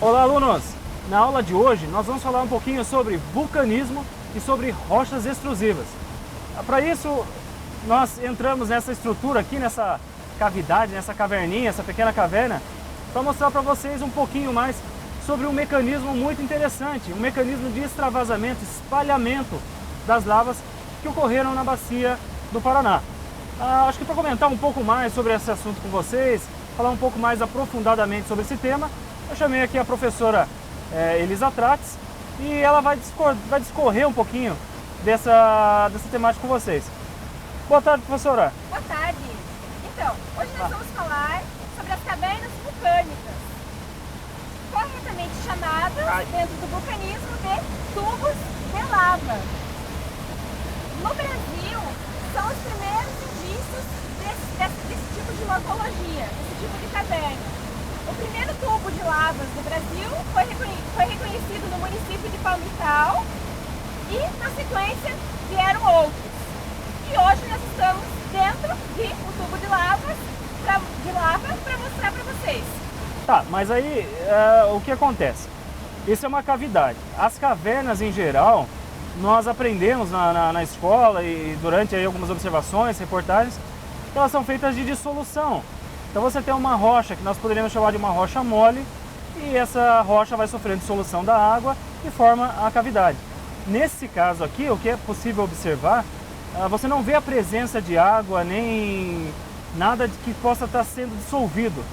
Olá, alunos! Na aula de hoje nós vamos falar um pouquinho sobre vulcanismo e sobre rochas extrusivas. Para isso, nós entramos nessa estrutura aqui, nessa cavidade, nessa caverninha, essa pequena caverna, para mostrar para vocês um pouquinho mais sobre um mecanismo muito interessante, um mecanismo de extravasamento, espalhamento das lavas que ocorreram na bacia do Paraná. Acho que para comentar um pouco mais sobre esse assunto com vocês, falar um pouco mais aprofundadamente sobre esse tema, eu chamei aqui a professora Elisa Trates e ela vai discorrer um pouquinho dessa temática com vocês. Boa tarde, professora. Boa tarde. Então, hoje nós vamos falar sobre as cavernas vulcânicas, corretamente chamadas dentro do vulcanismo de tubos de lava. No Brasil, são os primeiros indícios desse tipo de locologia, desse tipo de caverna. O primeiro tubo de lavas do Brasil foi reconhecido no município de Palmital e, na sequência, vieram outros. E hoje nós estamos dentro de um tubo de lava para mostrar para vocês. Tá, mas aí o que acontece? Isso é uma cavidade. As cavernas em geral, nós aprendemos na escola e durante aí algumas observações, reportagens, que elas são feitas de dissolução. Então você tem uma rocha, que nós poderíamos chamar de uma rocha mole, e essa rocha vai sofrendo dissolução da água e forma a cavidade. Nesse caso aqui, o que é possível observar, você não vê a presença de água, nem nada que possa estar sendo dissolvido.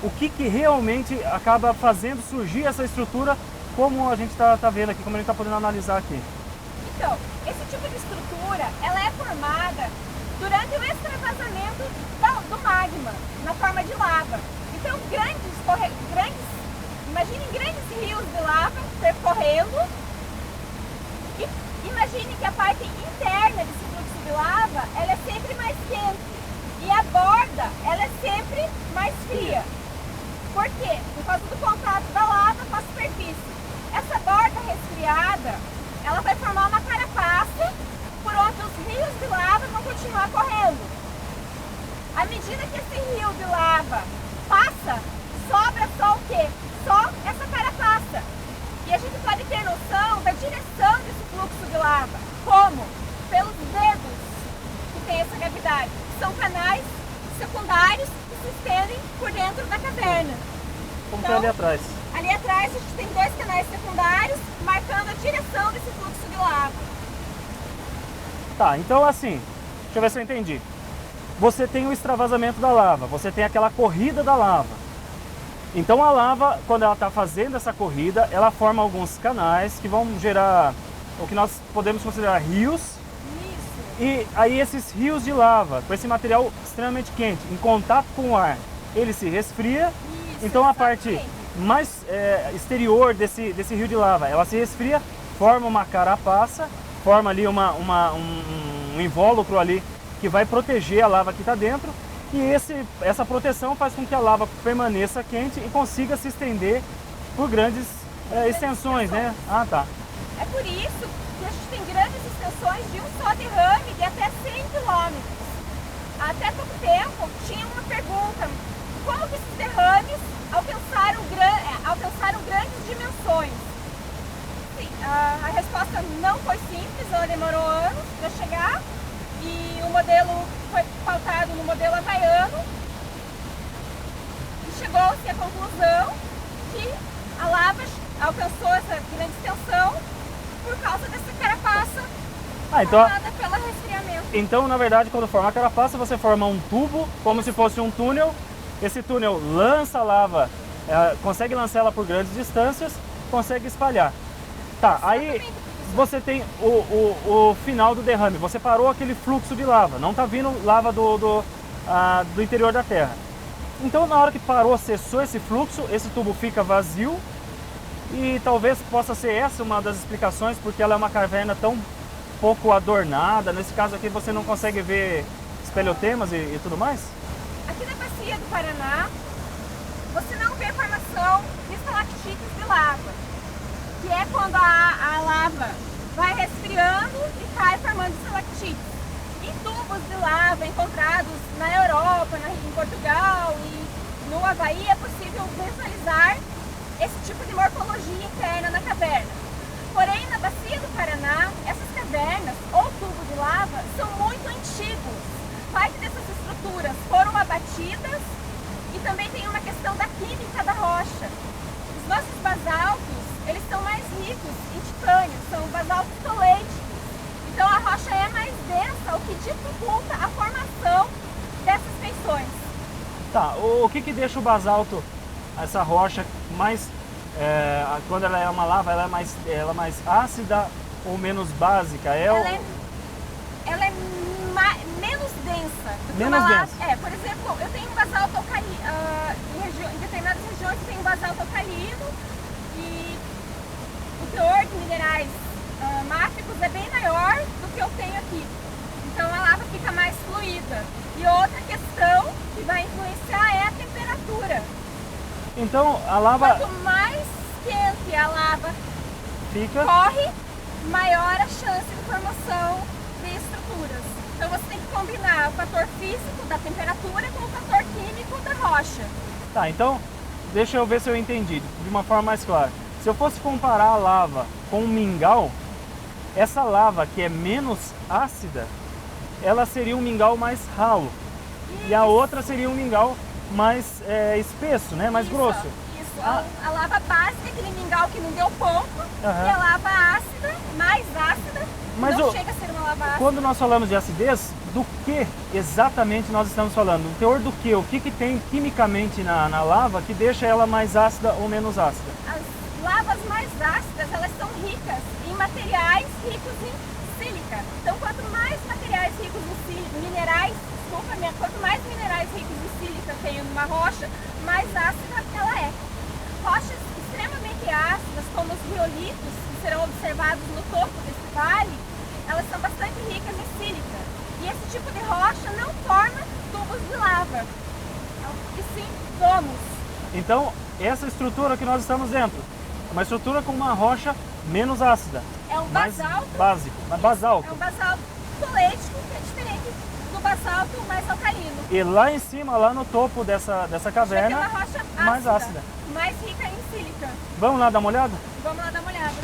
O que realmente acaba fazendo surgir essa estrutura, como a gente está vendo aqui, como a gente está podendo analisar aqui. Então, esse tipo de estrutura, ela é formada durante o extravasamento do magma, na forma de lava. Então, imaginem grandes rios de lava percorrendo, e imagine que a parte interna desse fluxo de lava, ela é sempre mais quente, e a borda, ela é sempre mais fria. Por quê? Por causa do contato da lava com a superfície. Essa borda resfriada, ela vai formar uma carapaça por onde os rios de lava vão continuar correndo. À medida que esse rio de lava passa, sobra só o quê? Só essa carapaça. E a gente pode ter noção da direção desse fluxo de lava. Como? Pelos dedos que tem essa cavidade. São canais secundários que se estendem por dentro da caverna. Como então, ali atrás? Ali atrás a gente tem dois canais secundários marcando a direção desse fluxo de lava. Tá, então assim, deixa eu ver se eu entendi. Você tem o extravasamento da lava, você tem aquela corrida da lava. Então a lava, quando ela está fazendo essa corrida, ela forma alguns canais que vão gerar o que nós podemos considerar rios. Isso. E aí esses rios de lava, com esse material extremamente quente, em contato com o ar, ele se resfria. Isso, então a exatamente. parte mais exterior desse rio de lava, ela se resfria, forma uma carapaça, forma ali um invólucro ali que vai proteger a lava que está dentro, e essa proteção faz com que a lava permaneça quente e consiga se estender por grandes extensões, né? Ah, tá. É por isso que a gente tem grandes extensões de um só derrame de até 100 km. Até pouco tempo tinha uma pergunta: como que esses derrames alcançaram grandes dimensões? Sim, a resposta não foi simples, ela demorou anos para chegar. E o modelo foi pautado no modelo havaiano e chegou-se à conclusão que a lava alcançou essa grande extensão por causa dessa carapaça formada pelo resfriamento. Então, na verdade, quando forma a carapaça, você forma um tubo, como se fosse um túnel. Esse túnel lança a lava, consegue lançar ela por grandes distâncias, consegue espalhar. Tá, aí você tem o final do derrame, você parou aquele fluxo de lava, não está vindo lava do interior da Terra. Então na hora que parou, cessou esse fluxo, esse tubo fica vazio e talvez possa ser essa uma das explicações porque ela é uma caverna tão pouco adornada. Nesse caso aqui você não consegue ver espelhotemas e tudo mais? Aqui na bacia do Paraná, você não vê formação de estalactites de lava, que é quando a lava vai resfriando e cai formando estalactites. Em tubos de lava encontrados na Europa, em Portugal e no Havaí, é possível visualizar esse tipo de morfologia interna na caverna. Porém, na bacia do Paraná, essas cavernas ou tubo de lava são muito antigos. Parte dessas estruturas foram abatidas e também tem uma questão da química da rocha. Os nossos basaltos, eles são mais ricos em titânio, são basaltos toleitos. Então a rocha é mais densa, o que dificulta a formação dessas feições. Tá, o que deixa o basalto, essa rocha, mais, quando ela é uma lava, ela é mais ácida ou menos básica? Ela é menos densa do que menos uma lava. densa. Por exemplo, eu tenho um basalto alcalino, em determinadas regiões eu tenho um basalto alcalino e o teor de minerais máficos é bem maior do que eu tenho aqui. Então a lava fica mais fluida. E outra questão que vai influenciar é a temperatura. Então a lava... Quanto mais quente a lava corre, maior a chance de formação de estruturas. Então você tem que combinar o fator físico da temperatura com o fator químico da rocha. Tá, então deixa eu ver se eu entendi de uma forma mais clara. Se eu fosse comparar a lava com um mingau, essa lava que é menos ácida, ela seria um mingau mais ralo. Isso. E a outra seria um mingau mais espesso, né? Mais grosso. Isso, a lava básica, aquele mingau que não deu ponto, e a lava ácida, mais ácida, mas não chega a ser uma lava ácida. Quando nós falamos de acidez, do que exatamente nós estamos falando? O teor do que? O que tem quimicamente na lava que deixa ela mais ácida ou menos ácida? As lavas mais ácidas, elas são ricas em materiais ricos em sílica. Então, quanto mais materiais ricos em sílica, quanto mais minerais ricos em sílica tem numa rocha, mais ácida ela é. Rochas extremamente ácidas, como os riolitos, que serão observados no topo desse vale, elas são bastante ricas em sílica. E esse tipo de rocha não forma tubos de lava, e sim domos. Então, essa estrutura que nós estamos dentro, é uma estrutura com uma rocha menos ácida. É um basalto. Básico, mas basalto. É um basalto tolético, que é diferente do basalto mais alcalino. E lá em cima, lá no topo dessa caverna, é uma rocha ácida, mais ácida. Mais rica em sílica. Vamos lá dar uma olhada? Vamos lá dar uma olhada.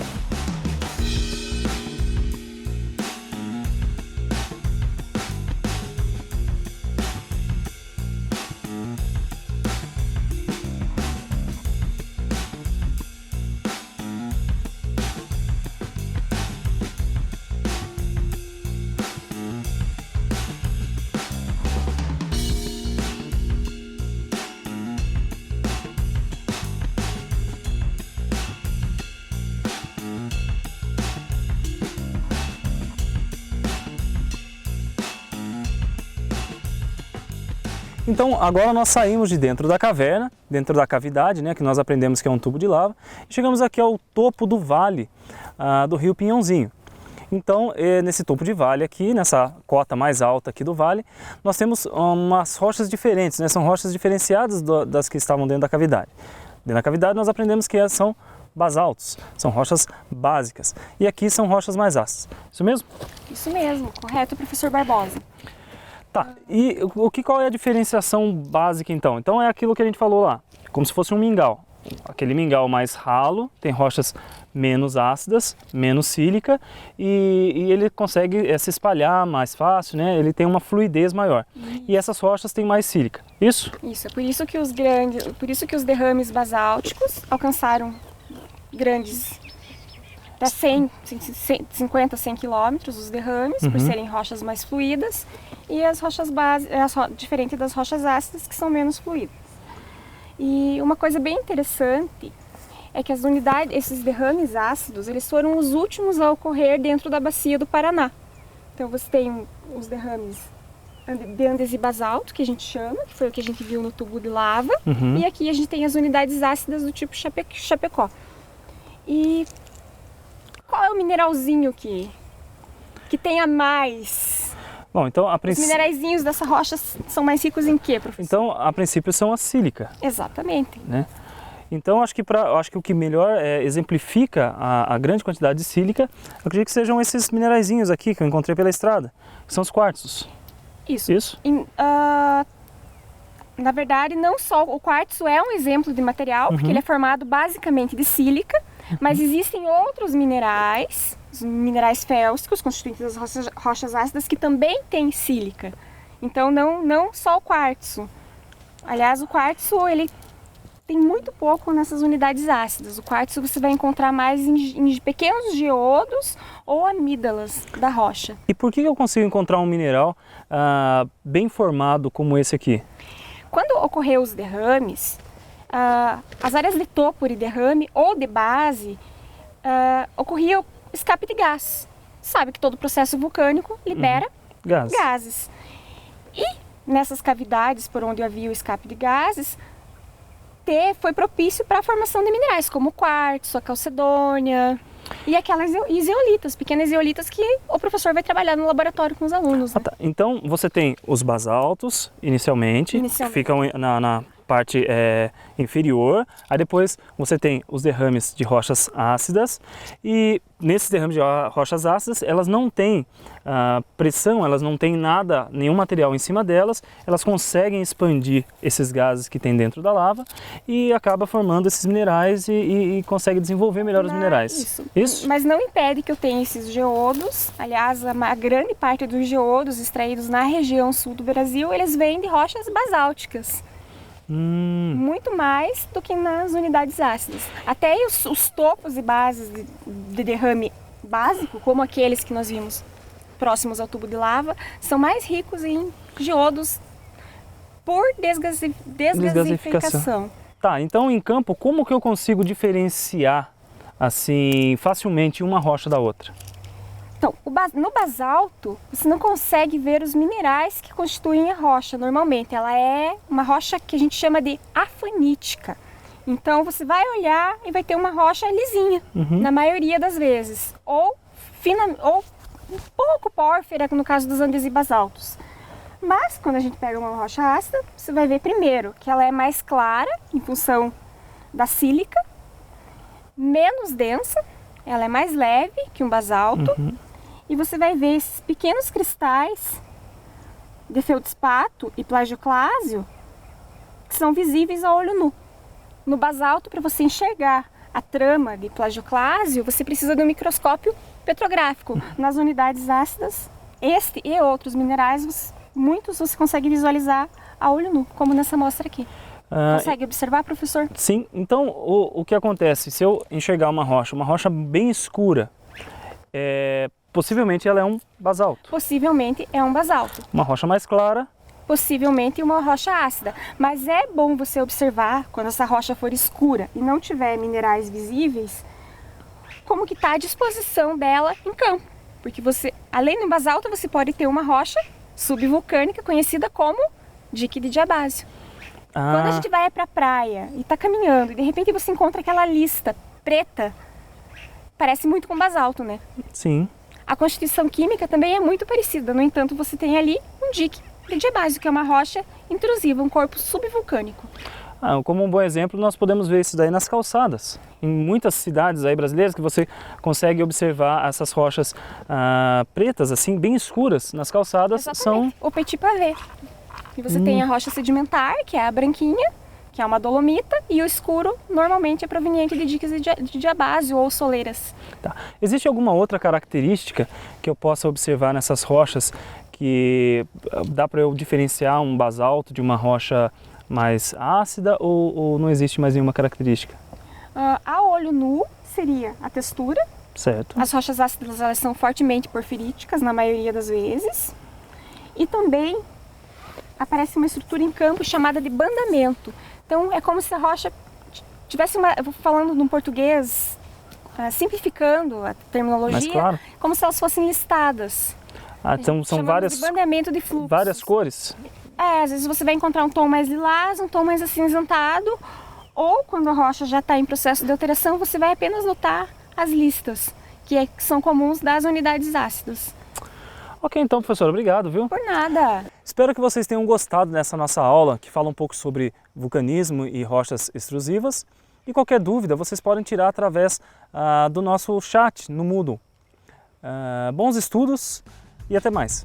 Então agora nós saímos de dentro da caverna, dentro da cavidade, né, que nós aprendemos que é um tubo de lava, e chegamos aqui ao topo do vale do rio Pinhãozinho. Então nesse topo de vale aqui, nessa cota mais alta aqui do vale, nós temos umas rochas diferentes, né, são rochas diferenciadas das que estavam dentro da cavidade. Dentro da cavidade nós aprendemos que são basaltos, são rochas básicas, e aqui são rochas mais ácidas. Isso mesmo? Isso mesmo, correto, professor Barbosa. Tá, e qual é a diferenciação básica então? Então é aquilo que a gente falou lá, como se fosse um mingau. Aquele mingau mais ralo, tem rochas menos ácidas, menos sílica e ele consegue se espalhar mais fácil, né? Ele tem uma fluidez maior. E essas rochas têm mais sílica, isso? Isso, é por isso que os derrames basálticos alcançaram grandes, até 50, 100 quilômetros os derrames, por serem rochas mais fluidas, e as rochas diferente das rochas ácidas, que são menos fluidas. E uma coisa bem interessante é que esses derrames ácidos, eles foram os últimos a ocorrer dentro da bacia do Paraná. Então você tem os derrames de andesite basalto, que a gente chama, que foi o que a gente viu no tubo de lava, e aqui a gente tem as unidades ácidas do tipo Chapecó. E qual é o mineralzinho que tenha mais? Bom, então, Os mineraizinhos dessa rocha são mais ricos em quê, professor? Então, a princípio, são a sílica. Exatamente. Né? Então, acho que o que melhor exemplifica a grande quantidade de sílica, eu acredito que sejam esses mineraizinhos aqui que eu encontrei pela estrada, que são os quartzos. Isso. Na verdade, não só o quartzo é um exemplo de material, porque ele é formado basicamente de sílica, mas existem outros minerais, os minerais félsicos, constituintes das rochas ácidas, que também têm sílica. Então, não só o quartzo. Aliás, o quartzo, ele tem muito pouco nessas unidades ácidas. O quartzo você vai encontrar mais em pequenos geodos ou amígdalas da rocha. E por que eu consigo encontrar um mineral bem formado como esse aqui? Quando ocorreu os derrames, as áreas de topo de derrame ou de base, ocorria o escape de gás. Sabe que todo processo vulcânico libera gases. E nessas cavidades por onde havia o escape de gases, foi propício para a formação de minerais, como o quartzo, a calcedônia e aquelas zeolitas, pequenas zeolitas que o professor vai trabalhar no laboratório com os alunos. Né? Tá. Então você tem os basaltos inicialmente. Que ficam na parte inferior, aí depois você tem os derrames de rochas ácidas e nesses derrames de rochas ácidas elas não têm pressão, elas não têm nada, nenhum material em cima delas, elas conseguem expandir esses gases que tem dentro da lava e acaba formando esses minerais e consegue desenvolver melhor os minerais. Isso? Mas não impede que eu tenha esses geodos, aliás a grande parte dos geodos extraídos na região sul do Brasil, eles vêm de rochas basálticas. Muito mais do que nas unidades ácidas. Até os topos e bases de derrame básico, como aqueles que nós vimos próximos ao tubo de lava, são mais ricos em geodos por desgasificação. Tá, então em campo, como que eu consigo diferenciar assim facilmente uma rocha da outra? Então, no basalto, você não consegue ver os minerais que constituem a rocha. Normalmente, ela é uma rocha que a gente chama de afanítica. Então, você vai olhar e vai ter uma rocha lisinha, na maioria das vezes. Ou um pouco pórfira, no caso dos andesibasaltos. Mas, quando a gente pega uma rocha ácida, você vai ver primeiro que ela é mais clara, em função da sílica, menos densa, ela é mais leve que um basalto. E você vai ver esses pequenos cristais de feldspato e plagioclásio que são visíveis a olho nu. No basalto, para você enxergar a trama de plagioclásio, você precisa de um microscópio petrográfico. Nas unidades ácidas, este e outros minerais, muitos você consegue visualizar a olho nu, como nessa amostra aqui. Consegue observar, professor? Sim. Então, o que acontece? Se eu enxergar uma rocha bem escura, possivelmente ela é um basalto. Possivelmente é um basalto. Uma rocha mais clara. Possivelmente uma rocha ácida. Mas é bom você observar, quando essa rocha for escura e não tiver minerais visíveis, como que está a disposição dela em campo. Porque além do basalto, você pode ter uma rocha subvulcânica conhecida como dique de diabásio. Quando a gente vai para a praia e está caminhando e de repente você encontra aquela lista preta, parece muito com basalto, né? Sim. A constituição química também é muito parecida, no entanto você tem ali um dique de diabásio, que é uma rocha intrusiva, um corpo subvulcânico. Como um bom exemplo, nós podemos ver isso daí nas calçadas. Em muitas cidades aí brasileiras que você consegue observar essas rochas pretas, assim, bem escuras nas calçadas. Exatamente. O petit pavé. E você tem a rocha sedimentar, que é a branquinha, que é uma dolomita, e o escuro normalmente é proveniente de diques de diabásio ou soleiras. Tá. Existe alguma outra característica que eu possa observar nessas rochas que dá para eu diferenciar um basalto de uma rocha mais ácida ou não existe mais nenhuma característica? A olho nu seria a textura. Certo. As rochas ácidas elas são fortemente porfiríticas na maioria das vezes. E também aparece uma estrutura em campo chamada de bandamento. Então é como se a rocha tivesse eu vou falando num português, simplificando a terminologia, mas claro, como se elas fossem listadas. Então são várias, de bandamento de fluxo. Várias cores? Às vezes você vai encontrar um tom mais lilás, um tom mais acinzentado, ou quando a rocha já está em processo de alteração, você vai apenas notar as listas, que são comuns das unidades ácidas. Ok, então, professor, obrigado, viu? Por nada. Espero que vocês tenham gostado dessa nossa aula, que fala um pouco sobre vulcanismo e rochas extrusivas. E qualquer dúvida, vocês podem tirar através do nosso chat no Moodle. Bons estudos e até mais!